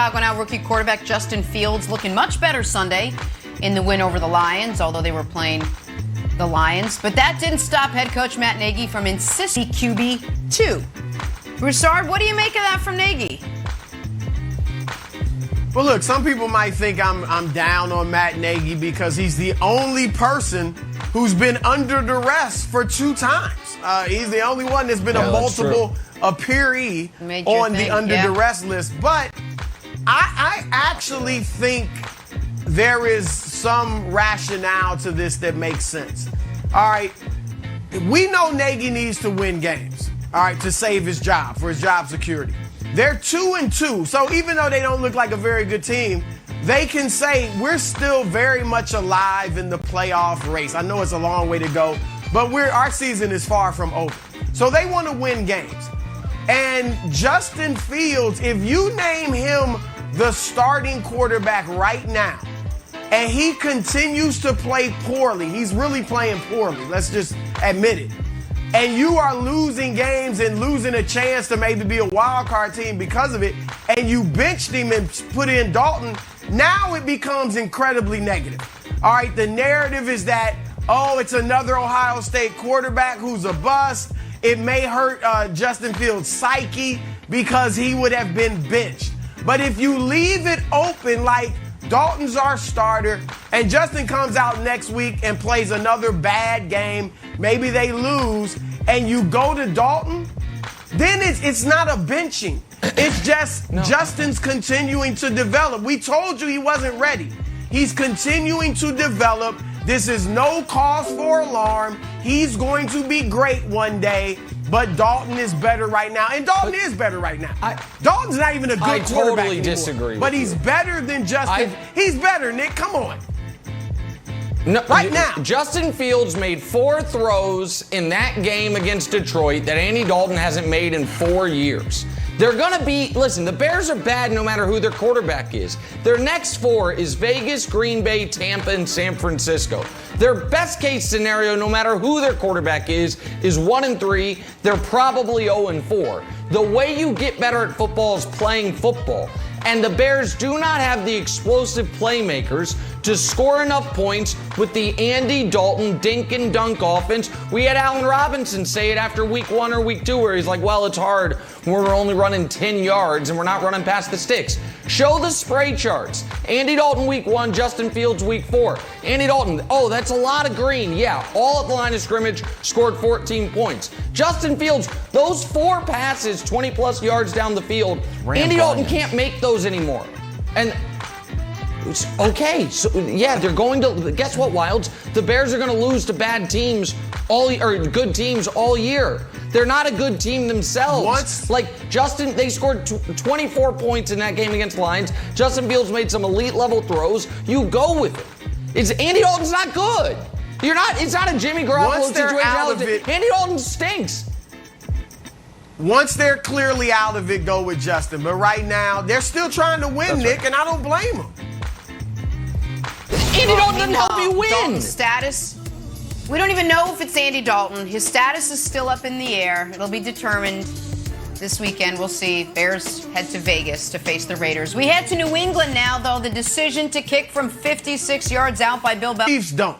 Chicago now rookie quarterback Justin Fields looking much better Sunday in the win over the Lions, although they were playing the Lions. But that didn't stop head coach Matt Nagy from insisting QB2. Broussard, what do you make of that from Nagy? Well, look, some people might think I'm down on Matt Nagy because he's the only person who's been under duress for 2 times. He's the only one that's been a multiple appearee on the under duress list. But I actually think there is some rationale to this that makes sense. All right, we know Nagy needs to win games, all right, to save his job, for his job security. They're 2-2, so even though they don't look like a very good team, they can say we're still very much alive in the playoff race. I know it's a long way to go, but our season is far from over. So they want to win games. And Justin Fields, if you name him the starting quarterback right now, and he continues to play poorly, he's really playing poorly, let's just admit it, and you are losing games and losing a chance to maybe be a wild card team because of it, and you benched him and put in Dalton, now it becomes incredibly negative. All right, the narrative is that, oh, it's another Ohio State quarterback who's a bust. It may hurt Justin Fields' psyche because he would have been benched. But if you leave it open like Dalton's our starter, and Justin comes out next week and plays another bad game, maybe they lose, and you go to Dalton, then it's not a benching. It's just Justin's continuing to develop. We told you he wasn't ready. He's continuing to develop. This is no cause for alarm. He's going to be great one day, but Dalton is better right now. And Dalton is better right now. Dalton's not even a good quarterback anymore. I totally disagree. But he's better than Justin. He's better, Nick. Come on. No, right now. Justin Fields made 4 throws in that game against Detroit that Andy Dalton hasn't made in 4 years. They're going to be, listen, the Bears are bad no matter who their quarterback is. Their next 4 is Vegas, Green Bay, Tampa, and San Francisco. Their best case scenario, no matter who their quarterback is 1-3. They're probably 0-4. The way you get better at football is playing football. And the Bears do not have the explosive playmakers to score enough points with the Andy Dalton dink and dunk offense. We had Allen Robinson say it after week 1 or week 2 where he's like, well, it's hard when we're only running 10 yards and we're not running past the sticks. Show the spray charts. Andy Dalton week 1, Justin Fields week 4. Andy Dalton, oh, that's a lot of green. Yeah, all at the line of scrimmage, scored 14 points. Justin Fields, those 4 passes, 20-plus yards down the field, Andy Dalton can't make those anymore. And okay, so yeah, they're going to, guess what, Wilds? The Bears are going to lose to bad teams good teams all year. They're not a good team themselves. Justin, they scored 24 points in that game against the Lions. Justin Fields made some elite level throws. You go with it. Andy Dalton's not good. It's not a Jimmy Garoppolo situation. Andy Dalton stinks. Once they're clearly out of it, go with Justin. But right now, they're still trying to win, Nick, and I don't blame them. Andy Dalton doesn't help you win. Dalton's status, we don't even know if it's Andy Dalton. His status is still up in the air. It'll be determined this weekend. We'll see. Bears head to Vegas to face the Raiders. We head to New England now, though. The decision to kick from 56 yards out by Bill Belichick. Chiefs don't.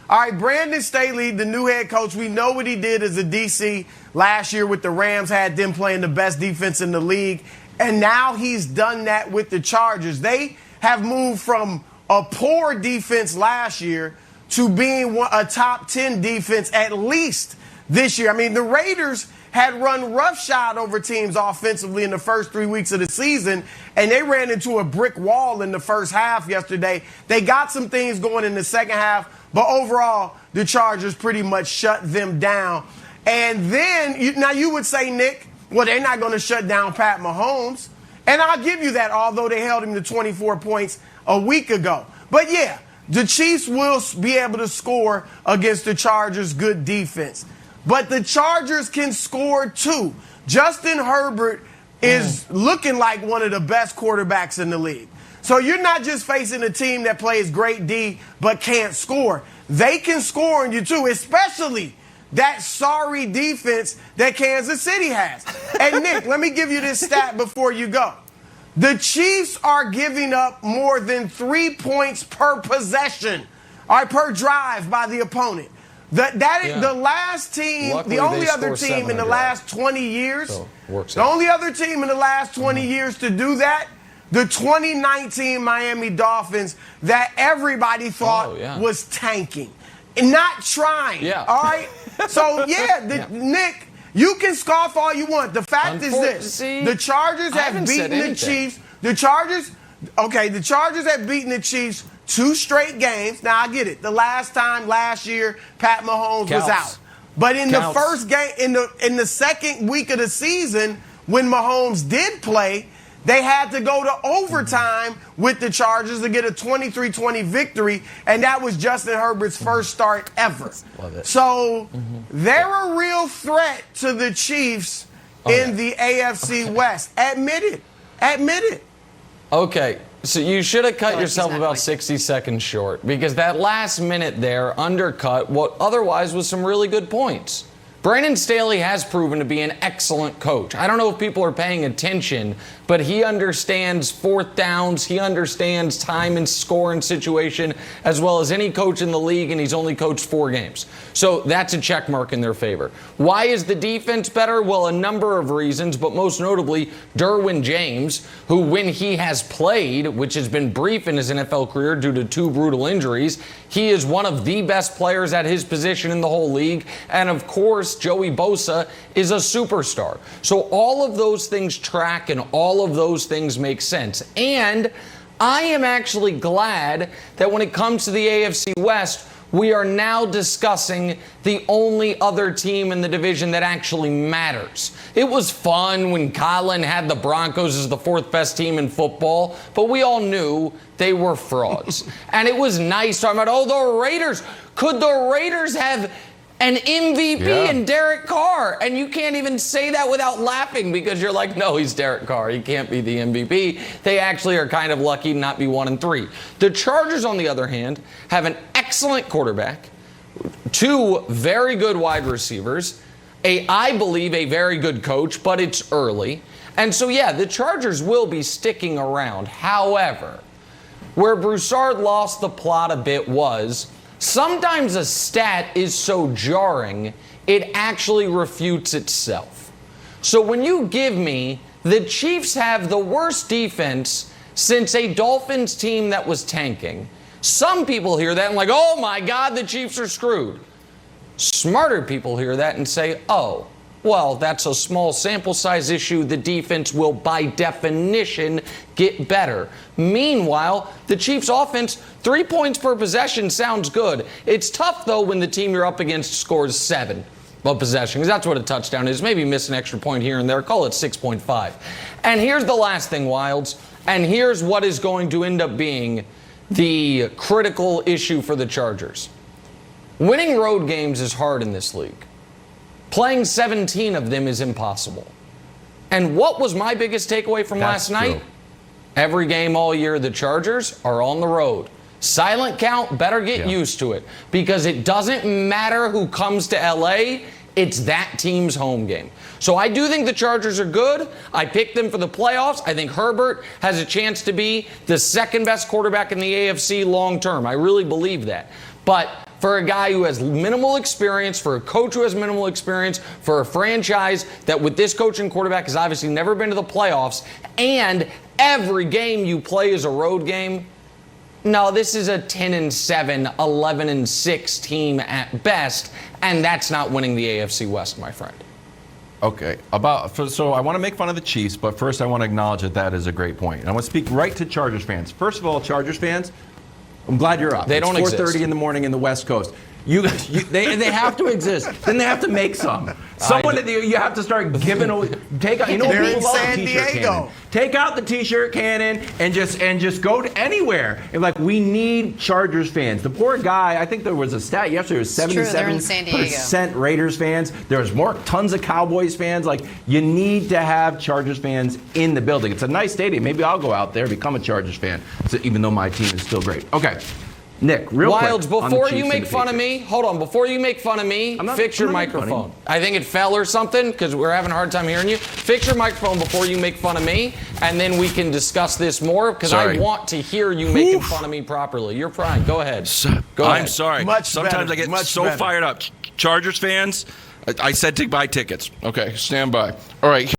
All right, Brandon Staley, the new head coach, we know what he did as a DC last year with the Rams, had them playing the best defense in the league, and now he's done that with the Chargers. They have moved from a poor defense last year to being a top 10 defense at least this year. I mean, the Raiders had run roughshod over teams offensively in the first 3 weeks of the season, and they ran into a brick wall in the first half yesterday. They got some things going in the second half, but overall, the Chargers pretty much shut them down. And then, now you would say, Nick, well, they're not going to shut down Pat Mahomes. And I'll give you that, although they held him to 24 points a week ago. But yeah, the Chiefs will be able to score against the Chargers' good defense. But the Chargers can score too. Justin Herbert is looking like one of the best quarterbacks in the league. So you're not just facing a team that plays great D but can't score. They can score on you too, especially that sorry defense that Kansas City has. And Nick, let me give you this stat before you go. The Chiefs are giving up more than 3 points per possession, all right, per drive by the opponent. The last team, Luckily, the only they other score team in the seven last 20 years, So, works the out. only other team in the last 20 years to do that, the 2019 Miami Dolphins that everybody thought was tanking and not trying. Yeah. All right? So, Nick, you can scoff all you want. The fact is this. The Chargers have beaten the Chiefs. The Chargers have beaten the Chiefs 2 straight games. Now, I get it. The last year, Pat Mahomes was out. But in the first game, in the second week of the season, when Mahomes did play, they had to go to overtime with the Chargers to get a 23-20 victory, and that was Justin Herbert's first start ever. Love it. So they're a real threat to the Chiefs in the AFC West. Admit it. Admit it. Okay, so you should have cut yourself he's not about going. 60 seconds short, because that last minute there undercut what otherwise was some really good points. Brandon Staley has proven to be an excellent coach. I don't know if people are paying attention, but he understands fourth downs. He understands time and score and situation as well as any coach in the league, and he's only coached 4 games. So that's a check mark in their favor. Why is the defense better? Well, a number of reasons, but most notably Derwin James, who when he has played, which has been brief in his NFL career due to 2 brutal injuries, he is one of the best players at his position in the whole league. And of course, Joey Bosa is a superstar. So all of those things track and all of those things make sense. And I am actually glad that when it comes to the AFC West, we are now discussing the only other team in the division that actually matters. It was fun when Colin had the Broncos as the 4th best team in football, but we all knew they were frauds. And it was nice talking about, the Raiders. Could the Raiders have an MVP in Derek Carr? And you can't even say that without laughing, because you're like, no, he's Derek Carr. He can't be the MVP. They actually are kind of lucky to not be 1-3. The Chargers, on the other hand, have an excellent quarterback, 2 very good wide receivers, I believe a very good coach, but it's early. And so, the Chargers will be sticking around. However, where Broussard lost the plot a bit was, sometimes a stat is so jarring, it actually refutes itself. So when you give me the Chiefs have the worst defense since a Dolphins team that was tanking, some people hear that and like, oh my God, the Chiefs are screwed. Smarter people hear that and say, oh, well, that's a small sample size issue. The defense will, by definition, get better. Meanwhile, the Chiefs' offense, 3 points per possession sounds good. It's tough, though, when the team you're up against scores 7 of possession, because that's what a touchdown is. Maybe miss an extra point here and there. Call it 6.5. And here's the last thing, Wilds, and here's what is going to end up being the critical issue for the Chargers. Winning road games is hard in this league. Playing 17 of them is impossible. And what was my biggest takeaway from last night? Every game all year, the Chargers are on the road. Silent count, better get used to it, because it doesn't matter who comes to LA, it's that team's home game. So I do think the Chargers are good. I picked them for the playoffs. I think Herbert has a chance to be the 2nd best quarterback in the AFC long term. I really believe that. But for a guy who has minimal experience, for a coach who has minimal experience, for a franchise that with this coach and quarterback has obviously never been to the playoffs, and every game you play is a road game, no, this is a 10-7, 11-6 team at best, and that's not winning the AFC West, my friend. Okay, so I want to make fun of the Chiefs, but first I want to acknowledge that is a great point. And I want to speak right to Chargers fans. First of all, Chargers fans, I'm glad you're up. They don't exist. 4:30 in the morning in the West Coast. They have to exist. Then they have to make some. You have to start giving away. Take out. You know, They're people in love San the t-shirt Diego. cannon. Take out the t-shirt cannon and just go to anywhere. And like, we need Chargers fans. The poor guy. I think there was a stat yesterday. It was 77% Raiders fans. There's tons of Cowboys fans. Like, you need to have Chargers fans in the building. It's a nice stadium. Maybe I'll go out there, become a Chargers fan, even though my team is still great. Okay. Nick, real Wilds, quick. before you make fun of me, hold on. Before you make fun of me, fix your microphone. I think it fell or something because we're having a hard time hearing you. Fix your microphone before you make fun of me, and then we can discuss this more because I want to hear you making fun of me properly. You're fine. Go ahead. Go ahead. I'm sorry. Sometimes I get so fired up. Chargers fans, I said to buy tickets. Okay, stand by. All right.